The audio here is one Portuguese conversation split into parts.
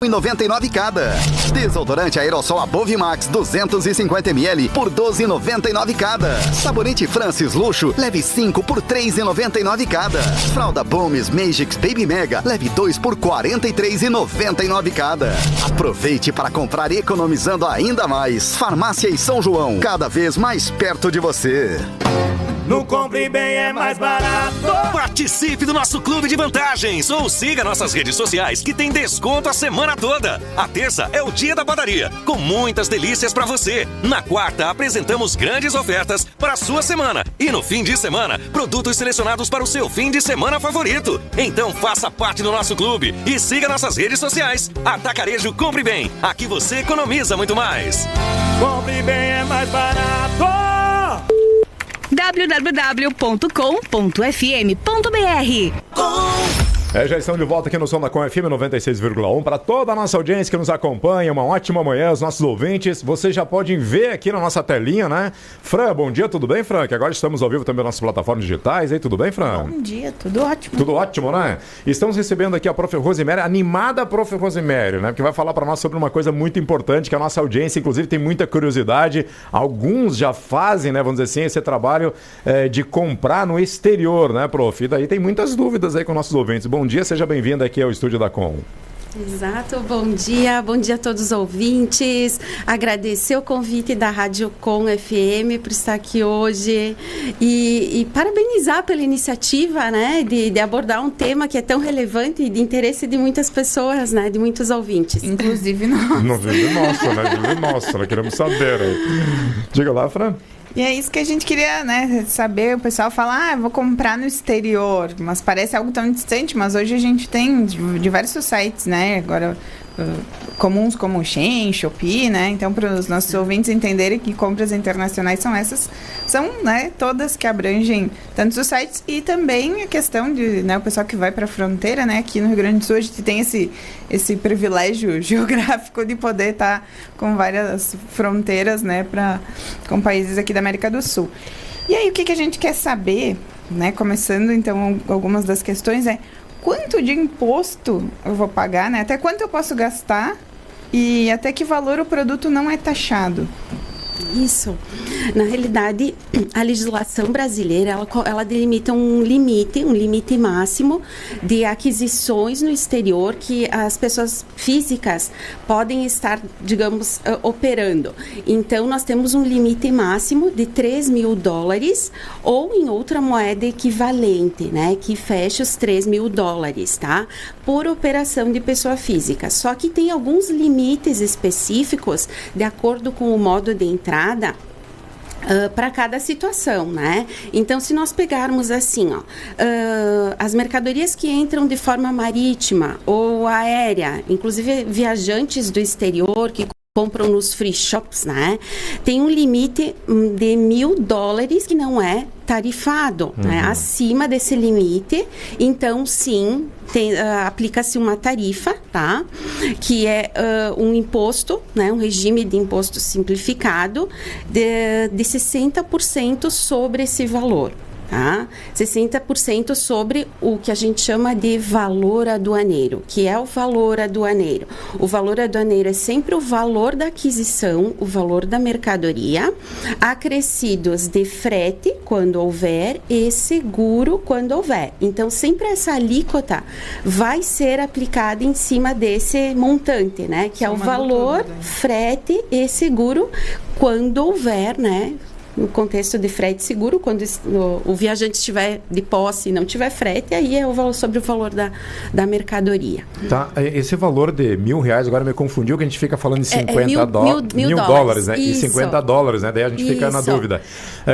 R$99 cada. Desodorante aerossol Above Max 250 ml por R$12,99 cada. Sabonete Francis Luxo, leve 5 por R$3,99 cada. Fralda Bomes Magix Baby Mega, leve 2 por R$43,99 cada. Aproveite para comprar economizando ainda mais. Farmácia e São João, cada vez mais perto de você. No Compre Bem é mais barato. Participe do nosso clube de vantagens ou siga nossas redes sociais que tem desconto a semana toda. A terça é o dia da padaria, com muitas delícias para você. Na quarta, apresentamos grandes ofertas para a sua semana. E no fim de semana, produtos selecionados para o seu fim de semana favorito. Então faça parte do nosso clube e siga nossas redes sociais. Atacarejo Compre Bem. Aqui você economiza muito mais. Compre Bem é mais barato. www.com.fm.br. Já estamos de volta aqui no Som da Com FM 96,1 para toda a nossa audiência que nos acompanha. Uma ótima manhã, os nossos ouvintes. Vocês já podem ver aqui na nossa telinha, né? Fran, bom dia, tudo bem, Fran? Que agora estamos ao vivo também nas nossas plataformas digitais, aí, tudo bem, Fran? Bom dia, tudo ótimo. Tudo ótimo, né? Estamos recebendo aqui a Prof. Rosemary, animada Prof. Rosemary, né? Que vai falar para nós sobre uma coisa muito importante, que a nossa audiência, inclusive, tem muita curiosidade. Alguns já fazem, né, vamos dizer assim, esse trabalho de comprar no exterior, né, Prof? E daí tem muitas dúvidas aí com nossos ouvintes. Bom dia, seja bem-vindo aqui ao estúdio da Com. Exato, bom dia a todos os ouvintes, agradecer o convite da Rádio Com FM por estar aqui hoje e parabenizar pela iniciativa, né, de abordar um tema que é tão relevante e de interesse de muitas pessoas, né, de muitos ouvintes. Inclusive nós. Inclusive nossa, queremos saber. Diga lá, Fran. E é isso que a gente queria, né, saber. O pessoal fala, eu vou comprar no exterior, mas parece algo tão distante, mas hoje a gente tem diversos sites, né, agora comuns como o Shein, Shopee, né, então para os nossos ouvintes entenderem que compras internacionais são, né, todas que abrangem tantos os sites e também a questão de, né, o pessoal que vai para a fronteira, né, aqui no Rio Grande do Sul a gente tem esse privilégio geográfico de poder estar com várias fronteiras, né, com países aqui da América do Sul. E aí o que a gente quer saber, né, começando então algumas das questões quanto de imposto eu vou pagar, né, até quanto eu posso gastar e até que valor o produto não é taxado. Isso. Na realidade, a legislação brasileira, ela delimita um limite máximo de aquisições no exterior que as pessoas físicas podem estar, digamos, operando. Então, nós temos um limite máximo de $3.000 ou em outra moeda equivalente, né, que fecha os $3.000, tá? Por operação de pessoa física. Só que tem alguns limites específicos de acordo com o modo de entrada para cada situação, né? Então, se nós pegarmos assim, as mercadorias que entram de forma marítima ou aérea, inclusive viajantes do exterior que compram nos free shops, né? Tem um limite de $1.000 que não é tarifado, né? Acima desse limite, então sim, aplica-se uma tarifa, tá? Que é um imposto, né? Um regime de imposto simplificado de 60% sobre esse valor. Tá? 60% sobre o que a gente chama de valor aduaneiro, que é o valor aduaneiro. O valor aduaneiro é sempre o valor da aquisição, o valor da mercadoria, acrescidos de frete, quando houver, e seguro, quando houver. Então, sempre essa alíquota vai ser aplicada em cima desse montante, né? Que é o valor, frete e seguro, quando houver, né? No contexto de frete seguro, quando o viajante estiver de posse e não tiver frete, aí é sobre o valor da mercadoria. Tá, esse valor de R$1.000, agora me confundiu, que a gente fica falando de $50, né? Isso. E $50, né? Daí a gente fica na dúvida.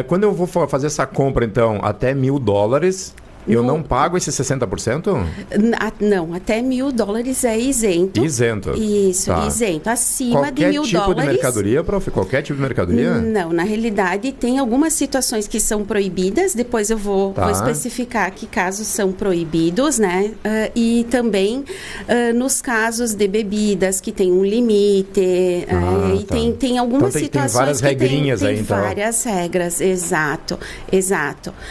Quando eu vou fazer essa compra, então, até $1.000... Eu não pago esse 60%? Não, até $1.000 é isento. Isento. Isso, tá. Isento. Acima de $1.000. Qualquer tipo de mercadoria, prof? Qualquer tipo de mercadoria? Não, na realidade tem algumas situações que são proibidas, depois eu vou especificar que casos são proibidos, né? E também nos casos de bebidas que tem um limite, e tem algumas situações tem várias regrinhas tem aí, então. Várias regras, exato.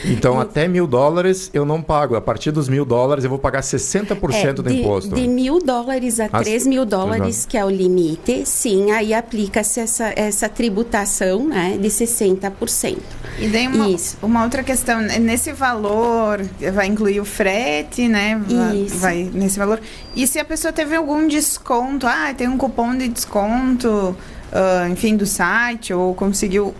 Então, até $1.000 eu eu não pago. A partir dos $1.000 eu vou pagar 60% do imposto. De $1.000 a $3.000, que é o limite, sim, aí aplica-se essa tributação, né, de 60%. E daí uma outra questão, nesse valor vai incluir o frete, né? Vai nesse valor. E se a pessoa teve algum desconto, tem um cupom de desconto, enfim, do site, ou conseguiu,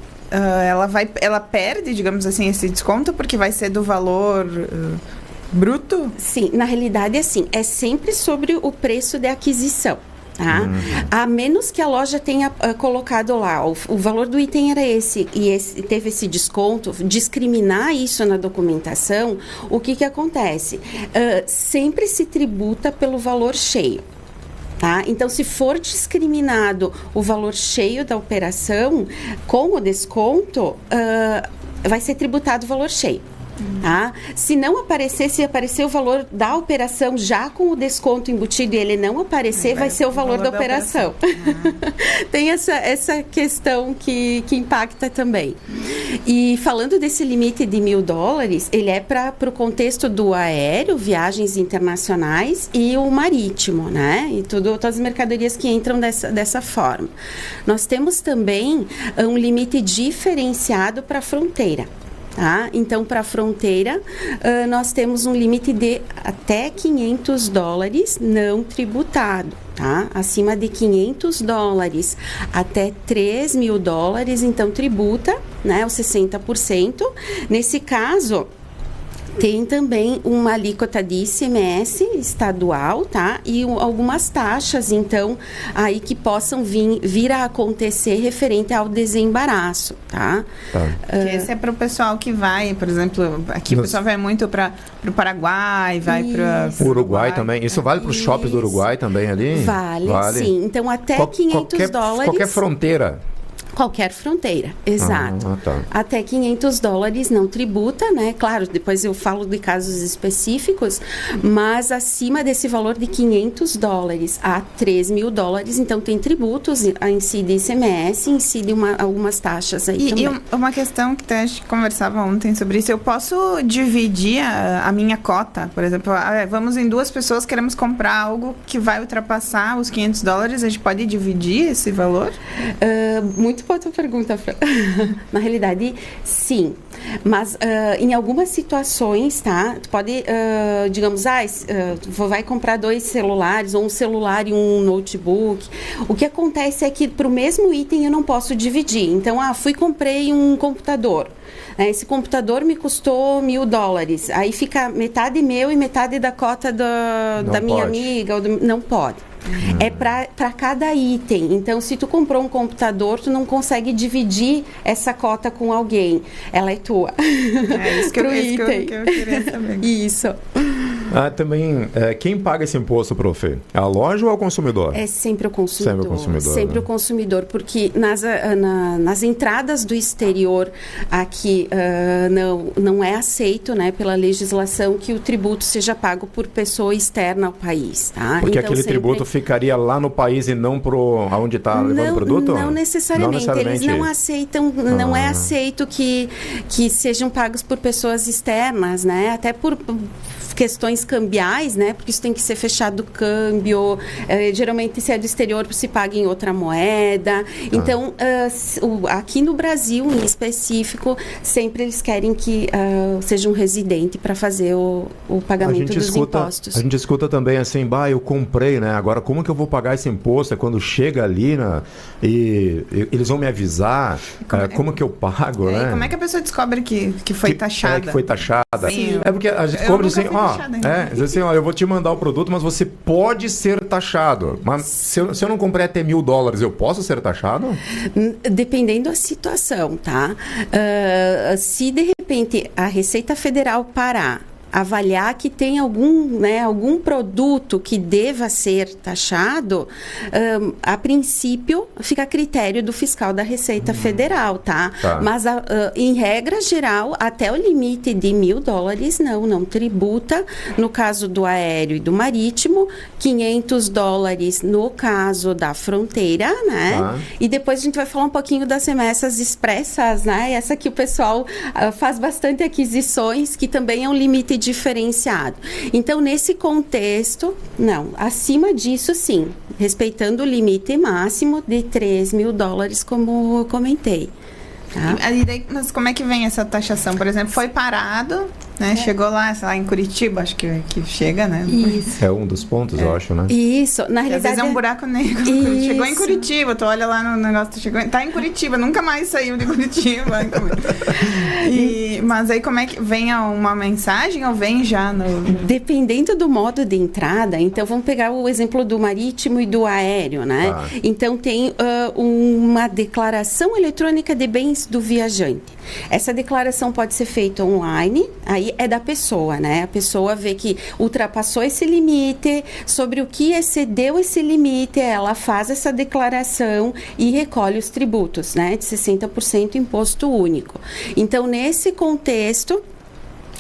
ela perde, digamos assim, esse desconto, porque vai ser do valor bruto? Sim, na realidade, assim, é sempre sobre o preço de aquisição. Tá? A menos que a loja tenha colocado lá, o valor do item era esse, e teve esse desconto, discriminar isso na documentação, o que acontece? Sempre se tributa pelo valor cheio. Tá? Então, se for discriminado o valor cheio da operação, com o desconto, vai ser tributado o valor cheio. Tá? Se aparecer o valor da operação já com o desconto embutido e ele não aparecer, vai ser o valor da operação. Tem essa questão que impacta também. E falando desse limite de $1.000, ele é para o contexto do aéreo, viagens internacionais e o marítimo, né? E todas as mercadorias que entram dessa forma. Nós temos também um limite diferenciado para a fronteira. Tá? Então, para a fronteira, nós temos um limite de até $500 não tributado. Tá? Acima de $500 até $3.000, então tributa, né, os 60%. Nesse caso, tem também uma alíquota de ICMS estadual, tá? E algumas taxas, então, aí que possam vir a acontecer referente ao desembaraço, tá? Esse é para o pessoal que vai, por exemplo, aqui o pessoal vai muito para o Paraguai, vai para o Uruguai também. Isso vale para os shoppings do Uruguai também ali? Vale, sim. Então, até $500. Qualquer fronteira. Qualquer fronteira, exato. Tá. Até $500 não tributa, né? Claro, depois eu falo de casos específicos, mas acima desse valor de $500 a $3.000, então tem tributos, incide ICMS, incide algumas taxas aí também. E uma questão que a gente conversava ontem sobre isso, eu posso dividir a minha cota, por exemplo, vamos em 2 pessoas, queremos comprar algo que vai ultrapassar os $500, a gente pode dividir esse valor? Muito boa tua pergunta, Fran. Na realidade, sim. Mas em algumas situações, tá? Tu pode, digamos, vai comprar 2 celulares, ou um celular e um notebook. O que acontece é que para o mesmo item eu não posso dividir. Então, comprei um computador. Esse computador me custou $1.000. Aí fica metade meu e metade da cota da minha amiga. Não pode. É para cada item. Então, se tu comprou um computador, tu não consegue dividir essa cota com alguém. Ela é tua. É isso que eu queria saber. Isso. Também, quem paga esse imposto, prof? É a loja ou é o consumidor? É sempre o consumidor. Sempre o consumidor, sempre, né? O consumidor, porque nas entradas do exterior aqui não é aceito, né, pela legislação que o tributo seja pago por pessoa externa ao país. Tá? Porque então, aquele tributo ficaria lá no país e não para onde está levando o produto? Não necessariamente. Eles não aceitam, não é aceito que sejam pagos por pessoas externas, né? Até por questões cambiais, né? Porque isso tem que ser fechado o câmbio. Geralmente, se é do exterior, se paga em outra moeda. Então, aqui no Brasil, em específico, sempre eles querem que seja um residente para fazer o pagamento dos impostos. A gente escuta também assim, eu comprei, né? Agora, como que eu vou pagar esse imposto? É quando chega ali, né? E eles vão me avisar como que eu pago, né? Como é que a pessoa descobre que foi taxada? Que foi taxada. Sim. É porque a gente cobra assim, diz assim, eu vou te mandar o produto, mas você pode ser taxado. Mas se eu não comprei até $1.000, eu posso ser taxado? Dependendo da situação, tá? Se de repente a Receita Federal parar, avaliar que tem algum produto que deva ser taxado, a princípio fica a critério do fiscal da Receita Federal, tá? Mas em regra geral, até o limite de $1.000 não tributa, no caso do aéreo e do marítimo, $500 no caso da fronteira, né? E depois a gente vai falar um pouquinho das remessas expressas, né? Essa que o pessoal faz bastante aquisições, que também é um limite diferenciado. Então, nesse contexto, não. Acima disso, sim. Respeitando o limite máximo de $3.000, como eu comentei. Tá? Mas como é que vem essa taxação? Por exemplo, foi parado, né? Chegou lá, sei lá, em Curitiba, acho que chega, né? Isso. É um dos pontos, eu acho, né? Isso, na Às realidade... vezes é um buraco negro. Isso. Chegou em Curitiba, tu olha lá no negócio, tá em Curitiba, nunca mais saiu de Curitiba. Mas aí como é que vem uma mensagem ou vem já no... Dependendo do modo de entrada, então vamos pegar o exemplo do marítimo e do aéreo, né? Ah. Então tem uma declaração eletrônica de bens do viajante. Essa declaração pode ser feita online, aí é da pessoa, né? A pessoa vê que ultrapassou esse limite, sobre o que excedeu esse limite, ela faz essa declaração e recolhe os tributos, né? De 60% imposto único. Então, nesse contexto,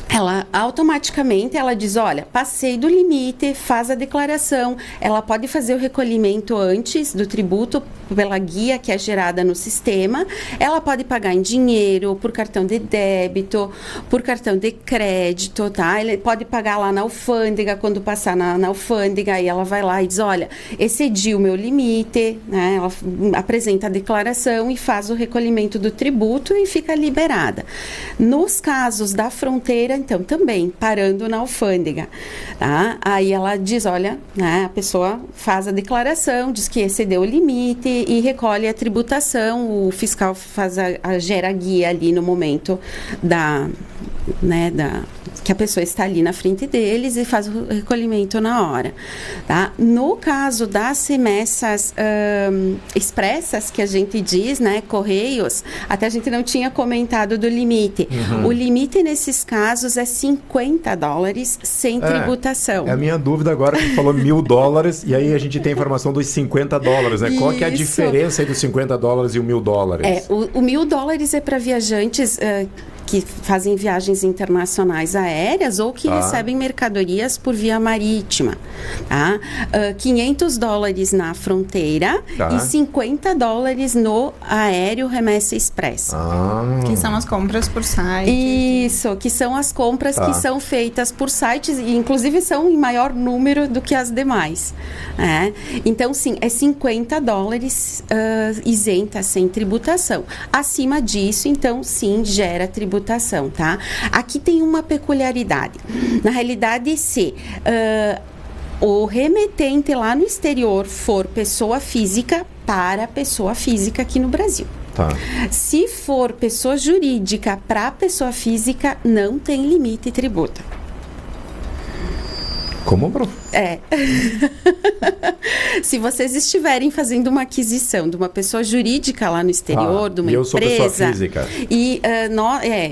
ela automaticamente diz, olha, passei do limite, faz a declaração, ela pode fazer o recolhimento antes do tributo pela guia que é gerada no sistema, ela pode pagar em dinheiro, por cartão de débito, por cartão de crédito, tá? Ele pode pagar lá na alfândega, quando passar na alfândega, aí ela vai lá e diz, olha, excedi o meu limite, né? Ela apresenta a declaração e faz o recolhimento do tributo e fica liberada. Nos casos da fronteira, então, também, parando na alfândega, tá? Aí ela diz, olha, né, a pessoa faz a declaração, diz que excedeu o limite e recolhe a tributação, o fiscal gera a guia ali no momento que a pessoa está ali na frente deles e faz o recolhimento na hora, tá? No caso das remessas expressas, que a gente diz, né, correios, até a gente não tinha comentado do limite. O limite nesses casos é $50 sem tributação. É a minha dúvida agora, que falou $1.000, e aí a gente tem a informação dos $50, né? Qual que é a diferença aí dos $50 e o $1.000? O $1.000 é para viajantes que fazem viagens internacionais aéreas ou que recebem mercadorias por via marítima, tá? $500 na fronteira e $50 no aéreo remessa express. Que são as compras por site. Isso, que são as compras que são feitas por sites e inclusive são em maior número do que as demais. Né? Então, sim, é $50 isenta sem tributação. Acima disso, então, sim, gera tributação, tá? Aqui tem uma peculiaridade. Na realidade, se o remetente lá no exterior for pessoa física para pessoa física aqui no Brasil. Tá. Se for pessoa jurídica para pessoa física, não tem limite e tributa. Como, prof? Se vocês estiverem fazendo uma aquisição de uma pessoa jurídica lá no exterior, de uma empresa... eu sou pessoa física. E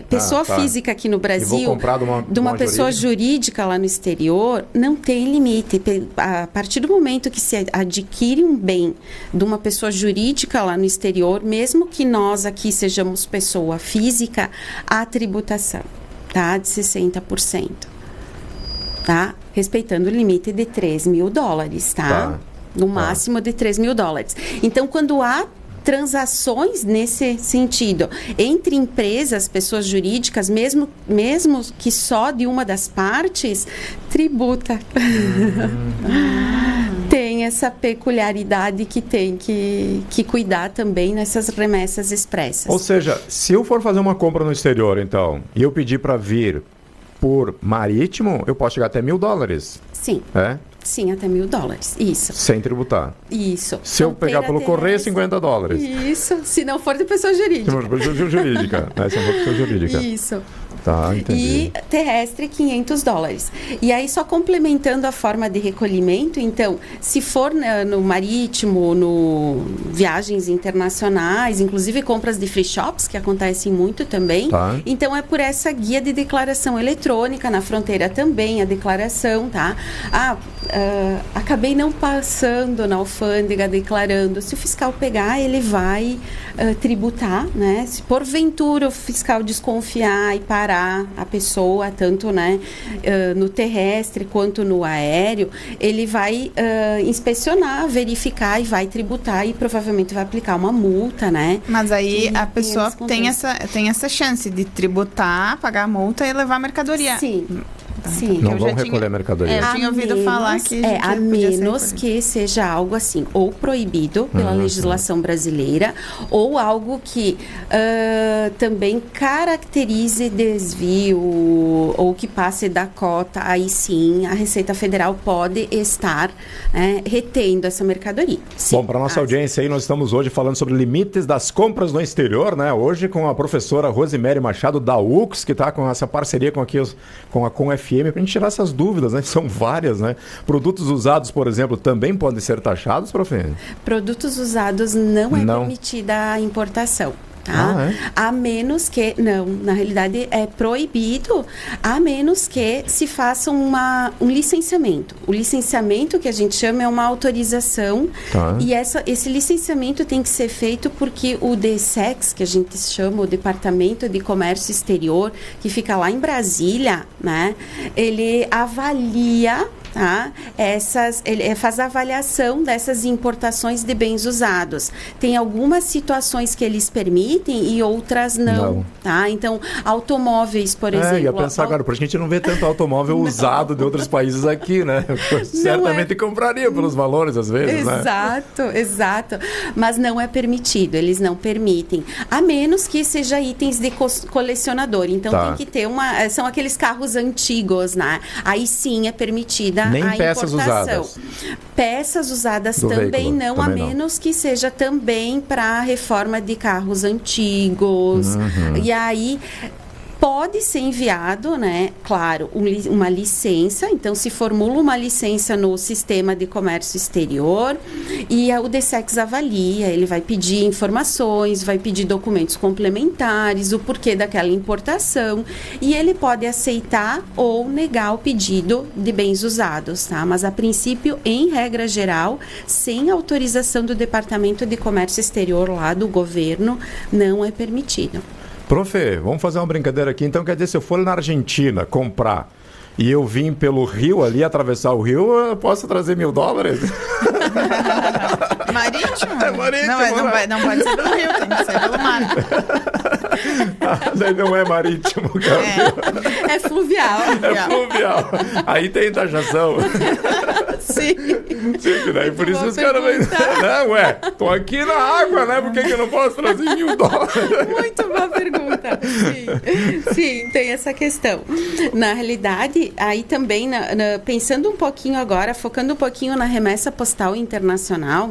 pessoa física aqui no Brasil, e vou comprar de uma pessoa jurídica lá no exterior, não tem limite. A partir do momento que se adquire um bem de uma pessoa jurídica lá no exterior, mesmo que nós aqui sejamos pessoa física, há tributação, tá? De 60%. Tá? Respeitando o limite de $3.000, tá? No máximo de $3.000. Então, quando há transações nesse sentido entre empresas, pessoas jurídicas, mesmo que só de uma das partes, tributa. Tem essa peculiaridade que tem que cuidar também nessas remessas expressas. Ou seja, se eu for fazer uma compra no exterior, então, e eu pedir para vir por marítimo, eu posso chegar até $1.000. Sim. É? Sim, até $1.000. Isso. Sem tributar. Isso. Se eu pegar pelo correio, $50. Isso. Se não for de pessoa jurídica. Se não for de pessoa jurídica. Se não for de pessoa jurídica. Isso. Tá, entendi. E terrestre, $500. E aí, só complementando a forma de recolhimento, então, se for no marítimo, no viagens internacionais, inclusive compras de free shops, que acontecem muito também, então é por essa guia de declaração eletrônica, na fronteira também, a declaração, tá? Acabei não passando na alfândega declarando. Se o fiscal pegar, ele vai tributar, né? Se porventura o fiscal desconfiar e parar a pessoa, tanto, né, no terrestre quanto no aéreo, ele vai inspecionar, verificar e vai tributar e provavelmente vai aplicar uma multa, né? Mas aí a pessoa tem essa chance de tributar, pagar a multa e levar a mercadoria. Sim. Sim. Não vão recolher a mercadoria. Eu tinha ouvido falar que a menos que seja algo assim, ou proibido pela legislação brasileira, ou algo que também caracterize desvio, ou que passe da cota, aí sim a Receita Federal pode estar retendo essa mercadoria. Sim. Bom, para nossa audiência aí, nós estamos hoje falando sobre limites das compras no exterior, né? Hoje com a professora Rosemary Machado da UX, que está com essa parceria com a FM, para a gente tirar essas dúvidas, né? São várias, né? Produtos usados, por exemplo, também podem ser taxados, prof? Produtos usados não é permitida a importação. Tá? A menos que, na realidade é proibido, a menos que se faça um licenciamento. O licenciamento que a gente chama é uma autorização, e esse licenciamento tem que ser feito porque o DSEX, que a gente chama, o Departamento de Comércio Exterior, que fica lá em Brasília, né? Ele avalia... ele faz a avaliação dessas importações de bens usados. Tem algumas situações que eles permitem e outras não. Tá? Então, automóveis, por exemplo. Ia pensar agora, porque a gente não vê tanto automóvel usado de outros países aqui, né? Certamente compraria pelos valores, às vezes, Exato. Mas não é permitido, eles não permitem. A menos que seja itens de colecionador. Então, tem que ter são aqueles carros antigos, né? Aí sim é permitida nem a peças importação. Usadas. Peças usadas também não, a menos que seja também para reforma de carros antigos. E aí pode ser enviado, né, claro, uma licença. Então, se formula uma licença no Sistema de Comércio Exterior e o DSEX avalia, ele vai pedir informações, vai pedir documentos complementares, o porquê daquela importação, e ele pode aceitar ou negar o pedido de bens usados, tá? Mas, a princípio, em regra geral, sem autorização do Departamento de Comércio Exterior lá do governo, não é permitido. Prof, vamos fazer uma brincadeira aqui. Então, quer dizer, se eu for na Argentina comprar e eu vim pelo rio ali, atravessar o rio, eu posso trazer $1.000? Marítimo? É marítimo. Não pode ser pelo rio, tem que ser pelo mar. Daí não é marítimo, cara. É fluvial. É fluvial. Aí tem taxação. Sim. Daí por isso os caras vêm. Não, tô aqui na água, né? Por que eu não posso trazer $1.000? Muito boa pergunta. Sim, tem essa questão. Na realidade, aí também, pensando um pouquinho agora, focando um pouquinho na remessa postal internacional.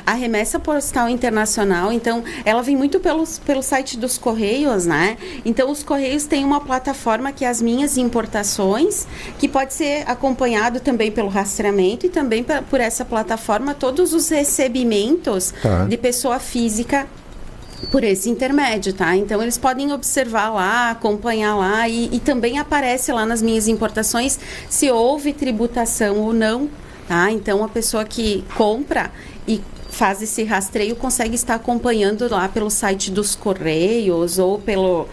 A remessa postal internacional, então, ela vem muito pelo site dos Correios, né? Então, os Correios têm uma plataforma que é as minhas importações, que pode ser acompanhado também pelo rastreamento e também por essa plataforma todos os recebimentos de pessoa física por esse intermédio, tá? Então, eles podem observar lá, acompanhar lá e também aparece lá nas minhas importações se houve tributação ou não, tá? Então, a pessoa que compra e faz esse rastreio consegue estar acompanhando lá pelo site dos Correios ou pela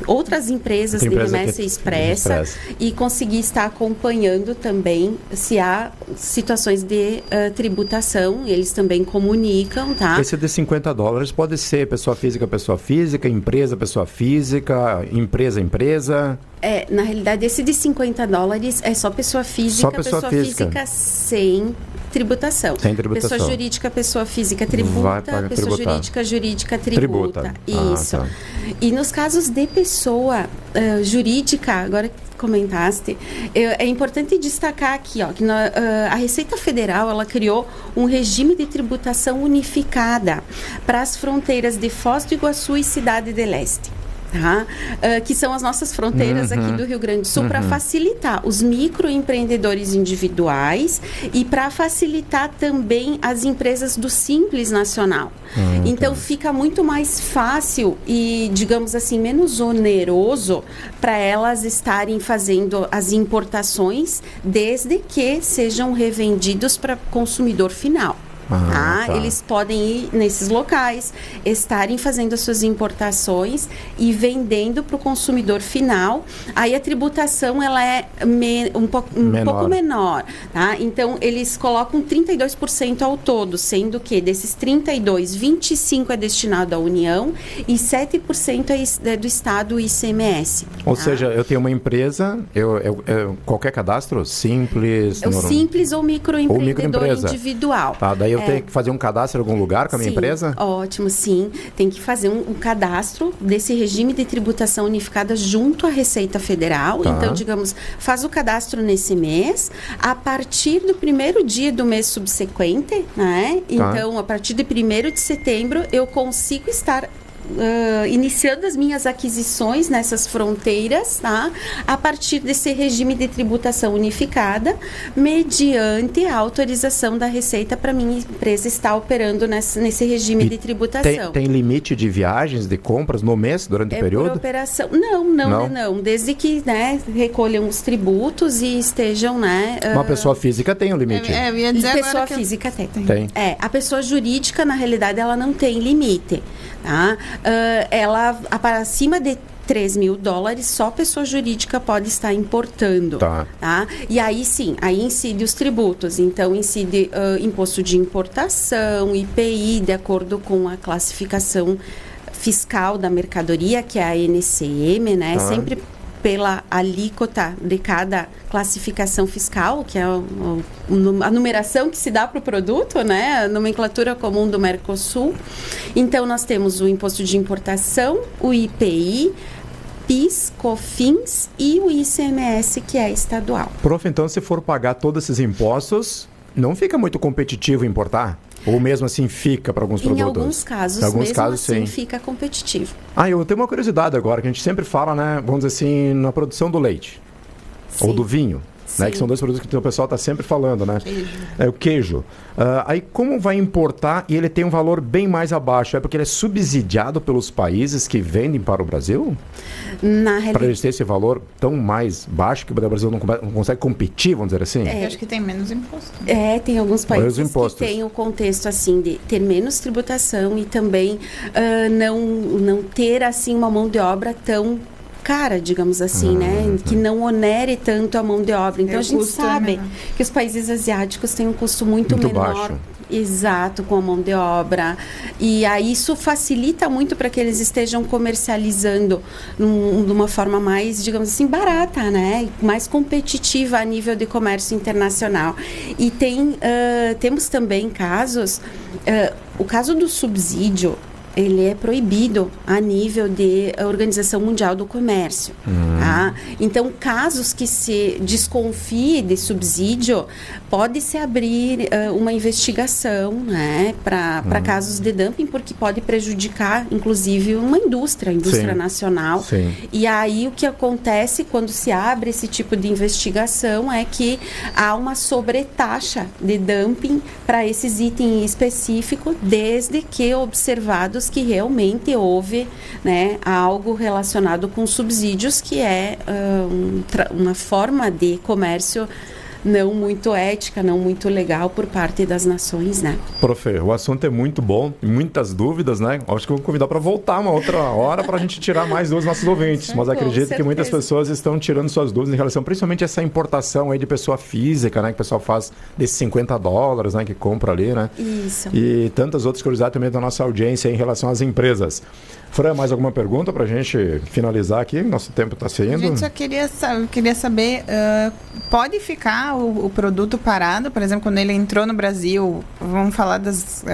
outras empresas de remessa expressa e conseguir estar acompanhando também se há situações de tributação, eles também comunicam, tá? Esse de $50 pode ser pessoa física, empresa, pessoa física, empresa. Na realidade, esse de $50 é só pessoa física, pessoa física sem tributação. Pessoa jurídica, pessoa física tributa, pessoa jurídica tributa. Isso. E nos casos de pessoa jurídica, agora que comentaste, é importante destacar aqui, que a Receita Federal, ela criou um regime de tributação unificada para as fronteiras de Foz do Iguaçu e Cidade de Leste. Que são as nossas fronteiras aqui do Rio Grande do Sul, para facilitar os microempreendedores individuais e para facilitar também as empresas do Simples Nacional. Então, fica muito mais fácil e, digamos assim, menos oneroso para elas estarem fazendo as importações, desde que sejam revendidos para consumidor final. Tá? Eles podem ir nesses locais, estarem fazendo as suas importações e vendendo para o consumidor final. Aí a tributação ela é um pouco menor. Tá? Então, eles colocam 32% ao todo, sendo que desses 32, 25% é destinado à União e 7% é do Estado ICMS. Ou seja, eu tenho uma empresa, qualquer cadastro? Simples? Simples ou microempreendedor individual. Tá, daí eu tenho que fazer um cadastro em algum lugar com a minha empresa? Ótimo, sim. Tem que fazer um cadastro desse regime de tributação unificada junto à Receita Federal. Tá. Então, digamos, faz o cadastro nesse mês. A partir do primeiro dia do mês subsequente, né? Então, a partir de 1º de setembro, eu consigo estar iniciando as minhas aquisições nessas fronteiras, tá? A partir desse regime de tributação unificada, mediante a autorização da Receita para minha empresa estar operando nesse regime de tributação. Tem limite de viagens, de compras no mês, durante o período? Por operação? Não. Desde que, né, recolham os tributos e estejam, né... Uma pessoa física tem um limite. Eu ia dizer pessoa agora física tem. A pessoa jurídica, na realidade, ela não tem limite, tá? Ela, acima de $3.000, só pessoa jurídica pode estar importando. Tá? E aí sim, aí incide os tributos. Então, incide imposto de importação, IPI, de acordo com a classificação fiscal da mercadoria, que é a NCM, né? Sempre pela alíquota de cada classificação fiscal, que é a numeração que se dá para o produto, né? A nomenclatura comum do Mercosul. Então, nós temos o imposto de importação, o IPI, PIS, COFINS e o ICMS, que é estadual. Prof, então, se for pagar todos esses impostos, não fica muito competitivo importar? Ou mesmo assim fica para alguns produtos? Em alguns casos, sim, fica competitivo. Eu tenho uma curiosidade agora, que a gente sempre fala, né, vamos dizer assim, na produção do leite. Sim. Ou do vinho. Né, que são dois produtos que o pessoal está sempre falando, né? Queijo. O queijo. Aí como vai importar e ele tem um valor bem mais abaixo? É porque ele é subsidiado pelos países que vendem para o Brasil? Para ele ter esse valor tão mais baixo que o Brasil não consegue competir, vamos dizer assim? Eu acho que tem menos imposto. Tem alguns países que têm o contexto assim de ter menos tributação e também não ter assim uma mão de obra tão cara, digamos assim, né? Que não onere tanto a mão de obra. Então, a gente sabe que os países asiáticos têm um custo muito menor. Baixo. Exato, com a mão de obra. E aí isso facilita muito para que eles estejam comercializando de uma forma mais, digamos assim, barata, né? Mais competitiva a nível de comércio internacional. E temos também casos, o caso do subsídio, ele é proibido a nível de Organização Mundial do Comércio. Tá? Então, casos que se desconfie de subsídio, pode-se abrir uma investigação, né, para casos de dumping, porque pode prejudicar, inclusive, uma indústria nacional. Sim. E aí, o que acontece quando se abre esse tipo de investigação é que há uma sobretaxa de dumping para esses itens específicos, desde que observados que realmente houve, né, algo relacionado com subsídios, que é uma forma de comércio não muito ética, não muito legal por parte das nações, né? Profe, o assunto é muito bom, muitas dúvidas, né? Acho que eu vou convidar para voltar uma outra hora para a gente tirar mais dúvidas dos nossos ouvintes. Mas acredito que muitas pessoas estão tirando suas dúvidas em relação, principalmente essa importação aí de pessoa física, né? Que o pessoal faz desses $50, né? Que compra ali, né? Isso. E tantas outras curiosidades também da nossa audiência em relação às empresas. Fran, mais alguma pergunta para a gente finalizar aqui? Nosso tempo está saindo. A gente só queria saber, pode ficar o produto parado? Por exemplo, quando ele entrou no Brasil, vamos falar das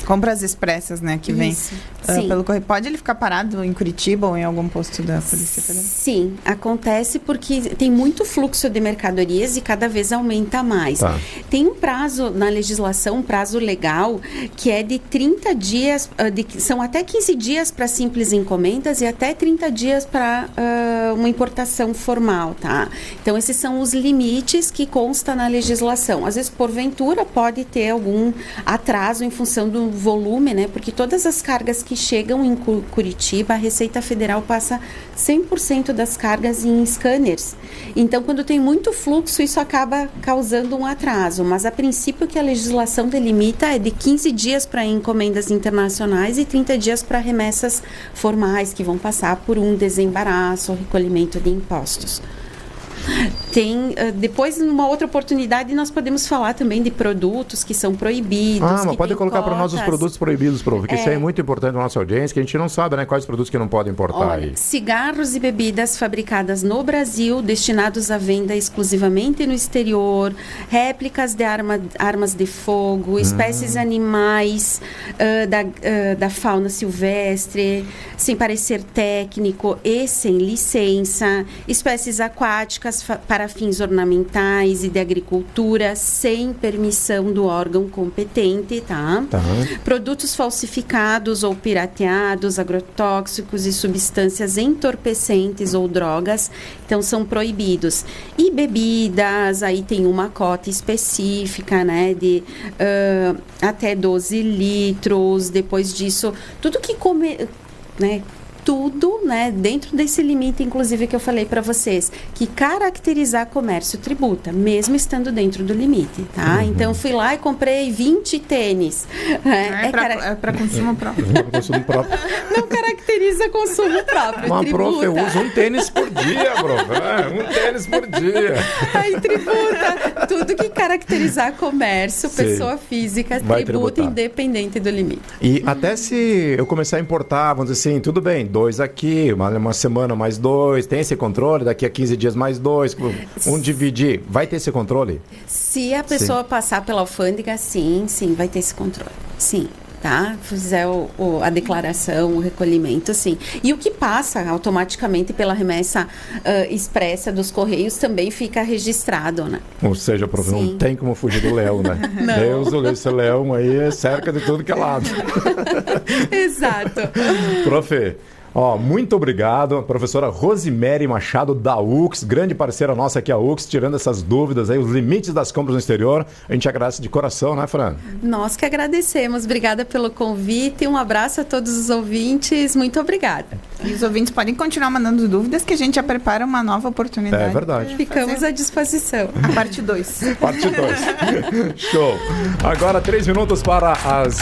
compras expressas, né, que vem pelo correio. Pode ele ficar parado em Curitiba ou em algum posto da Polícia Federal? Sim, acontece porque tem muito fluxo de mercadorias e cada vez aumenta mais. Tem um prazo na legislação, um prazo legal, que é de 30 dias, são até 15 dias para simples encomendas e até 30 dias para uma importação formal, tá? Então, esses são os limites que consta na legislação. Às vezes, porventura, pode ter algum atraso em função do volume, né? Porque todas as cargas que chegam em Curitiba, a Receita Federal passa 100% das cargas em scanners. Então, quando tem muito fluxo, isso acaba causando um atraso. Mas, a princípio, o que a legislação delimita é de 15 dias para encomendas internacionais e 30 dias para remessas formais, que vão passar por um desembaraço ou recolhimento de impostos. Depois, numa outra oportunidade, nós podemos falar também de produtos que são proibidos. Mas pode colocar para nós os produtos proibidos, prof, porque isso é muito importante na nossa audiência, que a gente não sabe, né, quais produtos que não podem importar. Olha, aí. Cigarros e bebidas fabricadas no Brasil, destinados à venda exclusivamente no exterior, réplicas de armas de fogo, espécies animais da fauna silvestre, sem parecer técnico e sem licença, espécies aquáticas para fins ornamentais e de agricultura sem permissão do órgão competente, tá? Produtos falsificados ou pirateados, agrotóxicos e substâncias entorpecentes ou drogas, então são proibidos. E bebidas, aí tem uma cota específica, né, de até 12 litros, depois disso, tudo que tudo, né, dentro desse limite, inclusive, que eu falei para vocês, que caracterizar comércio tributa, mesmo estando dentro do limite, tá? Então, fui lá e comprei 20 tênis. É para consumo próprio. Consumo próprio. Não caracteriza consumo próprio, Mas, tributa. prof, eu uso um tênis por dia, prof. Um tênis por dia. Aí tributa. Tudo que caracterizar comércio, Sim. pessoa física, Vai tributa tributar. independente do limite. E até se eu começar a importar, vamos dizer assim, tudo bem, 2 aqui, uma semana mais 2, tem esse controle, daqui a 15 dias mais 2, dividir, vai ter esse controle? Se a pessoa passar pela alfândega, sim, vai ter esse controle. Sim. Tá? Fizer a declaração, o recolhimento, sim. E o que passa automaticamente pela remessa expressa dos Correios também fica registrado, né? Ou seja, prof, não tem como fugir do leão, né? Não. Deus, esse leão aí é cerca de tudo que é lado. Exato. Prof, muito obrigado. A professora Rosemary Machado, da UX, grande parceira nossa aqui, a UX, tirando essas dúvidas aí, os limites das compras no exterior. A gente agradece de coração, né, Fran? Nós que agradecemos. Obrigada pelo convite. Um abraço a todos os ouvintes. Muito obrada. E os ouvintes podem continuar mandando dúvidas, que a gente já prepara uma nova oportunidade. É verdade. Ficamos à disposição. A parte 2. Parte 2. Show. Agora 3 minutos para as